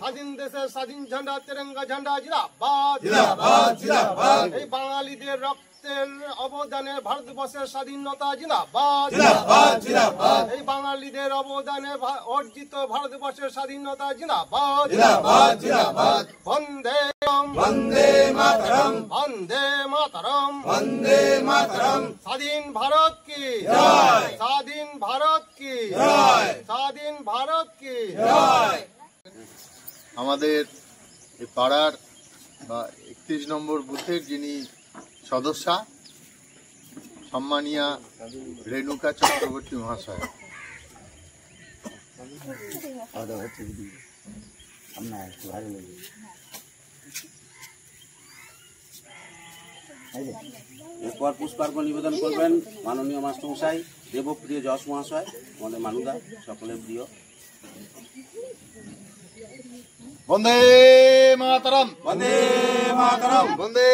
স্বাধীন দেশের স্বাধীন ঝান্ডা তেরঙ্গা ঝান্ডা জিন্দাবাদ জিন্দাবাদ জিন্দাবাদ। এই বাঙালিদের রক্তের অবদানে ভারতবর্ষের স্বাধীনতা জিন্দাবাদ জিন্দাবাদ জিন্দাবাদ। এই বাঙালিদের অবদানে অর্জিত ভারতবর্ষের স্বাধীনতা জিন্দাবাদ জিন্দাবাদ জিন্দাবাদ। বন্দে বন্দে মাতরম বন্দে মাতরম বন্দে মাতরম। স্বাধীন ভারত কি জয়, স্বাধীন ভারত কি জয়, স্বাধীন ভারত কি জয়। আমাদের এই পাড়ার বা 31 নম্বর বুথের যিনি সদস্যা সম্মানীয়া রেণুকা চক্রবর্তী মহাশয়, এরপর পুষ্পার্ঘ্য নিবেদন করবেন মাননীয় মাস্টারমশাই দেবপ্রিয় যশ মহাশয়, আমাদের মানুদা সকলের প্রিয়। বন্দে মাতরম বন্দে মাতরম বন্দে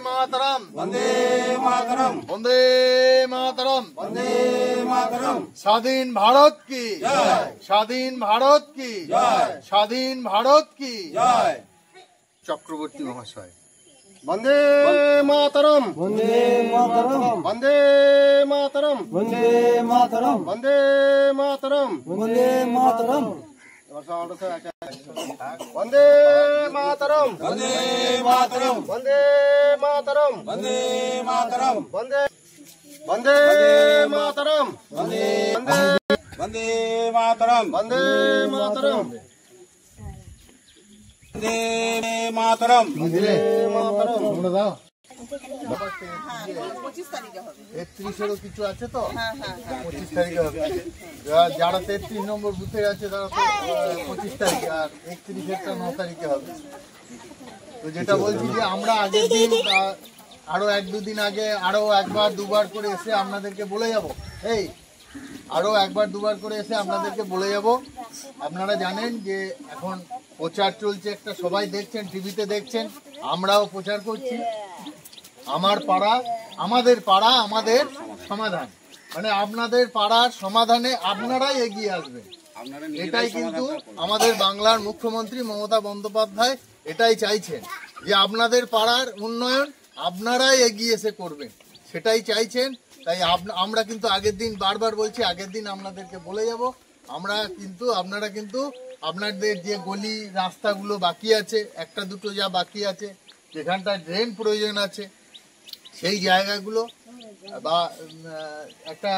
মাতরম বন্দে মাতরম বন্দে মাতরম বন্দে মাতরম। স্বাধীন ভারত কি জয়, স্বাধীন ভারত কি জয়, স্বাধীন ভারত কি জয়। চক্রবর্তী মহাশয়, বন্দে মাতরম বন্দে মাতরম বন্দে মাতরম বন্দে মাতরম বন্দে মাতরম বন্দে মাতরম বন্দে মাতরম বন্দে মাতরম বন্দে মাতরম বন্দে মাতরম বন্দে বন্দে মাতরম বন্দে বন্দে বন্দে মাতরম বন্দে মাতরম বন্দে মাতরম। 31-এরও কিছু আছে তো 25 তারিখে হবে। যারা 33 নম্বর বুথে আছে তারা তো 25 তারিখে, আর 31-এরটা 9 তারিখে হবে। তো যেটা বলছি যে আমরা আগের দিন আরো 1-2 দিন আগে আরো একবার দুবার করে এসে আপনাদেরকে বলে যাব, আরো একবার দুবার করে এসে আপনাদেরকে বলে যাব। আপনারা জানেন যে এখন প্রচার চলছে, একটা সবাই দেখছেন, টিভিতে দেখছেন, আমরাও প্রচার করছি। আমার পাড়া আমাদের পাড়া আমাদের সমাধান, মানে আপনাদের পাড়ার সমাধানে আপনারাই এগিয়ে আসবেন। এটাই কিন্তু আমাদের বাংলার মুখ্যমন্ত্রী মমতা বন্দ্যোপাধ্যায় এটাই চাইছেন, যে আপনাদের পাড়ার উন্নয়ন আপনারাই এগিয়ে এসে করবেন, সেটাই চাইছেন। তাই আমরা কিন্তু আগের দিন বারবার বলছি, আগের দিন আপনাদেরকে বলে যাব, আপনারা কিন্তু আপনাদের যে গলি রাস্তাগুলো বাকি আছে, একটা দুটো যা বাকি আছে, যেখানটা ড্রেন প্রয়োজন আছে, সেই জায়গাগুলো বা একটা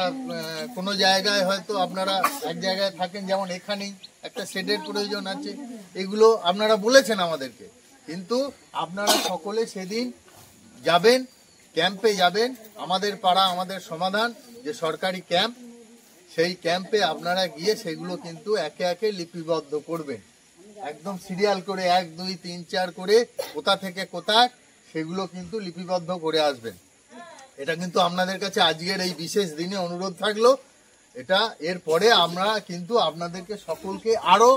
কোনো জায়গায় হয়তো আপনারা এক জায়গায় থাকেন, যেমন এখানেই একটা শেডের প্রয়োজন আছে, এগুলো আপনারা বলেছেন আমাদেরকে। কিন্তু আপনারা সকলে সেদিন যাবেন, ক্যাম্পে যাবেন, আমাদের পাড়া আমাদের সমাধান যে সরকারি ক্যাম্প, সেই ক্যাম্পে আপনারা গিয়ে সেগুলো কিন্তু একে একে লিপিবদ্ধ করবেন, একদম সিরিয়াল করে 1, 2, 3, 4 করে কোথা থেকে কোথায় সেগুলো কিন্তু লিপিবদ্ধ করে আসবেন। এটা কিন্তু আপনাদের কাছে আজকের এই বিশেষ দিনে অনুরোধ থাকলো। এটা এরপরে আমরা কিন্তু আপনাদেরকে সকলকে আরো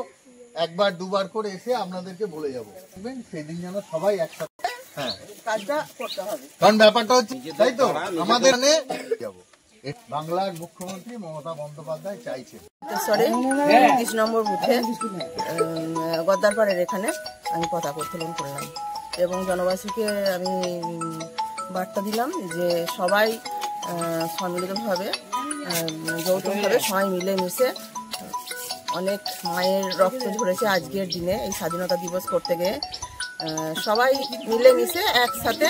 একবার দুবার করে এসে আপনাদেরকে বলে যাবো, সেদিন যেন সবাই একসাথে কাজটা করতে হবে। কারণ ব্যাপারটা হচ্ছে তাই তো, আমাদের বাংলার মুখ্যমন্ত্রী মমতা বন্দ্যোপাধ্যায় চাইছেন। 31 নম্বর বুথে গদ্দারপাড়ের এখানে আমি পতাকা উত্তোলন করলাম এবং জনবাসীকে আমি বার্তা দিলাম যে সবাই সম্মিলিতভাবে যৌথভাবে সবাই মিলেমিশে, অনেক মায়ের রক্ত ঝরেছে আজকের দিনে এই স্বাধীনতা দিবস করতে গিয়ে, সবাই মিলেমিশে একসাথে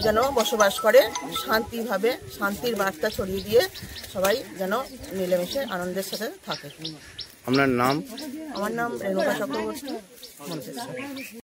যেন বসবাস করে শান্তিভাবে, শান্তির বার্তা ছড়িয়ে দিয়ে সবাই যেন মিলেমিশে আনন্দের সাথে থাকে। আপনার নাম? আমার নাম রেণুকা চক্রবর্তী।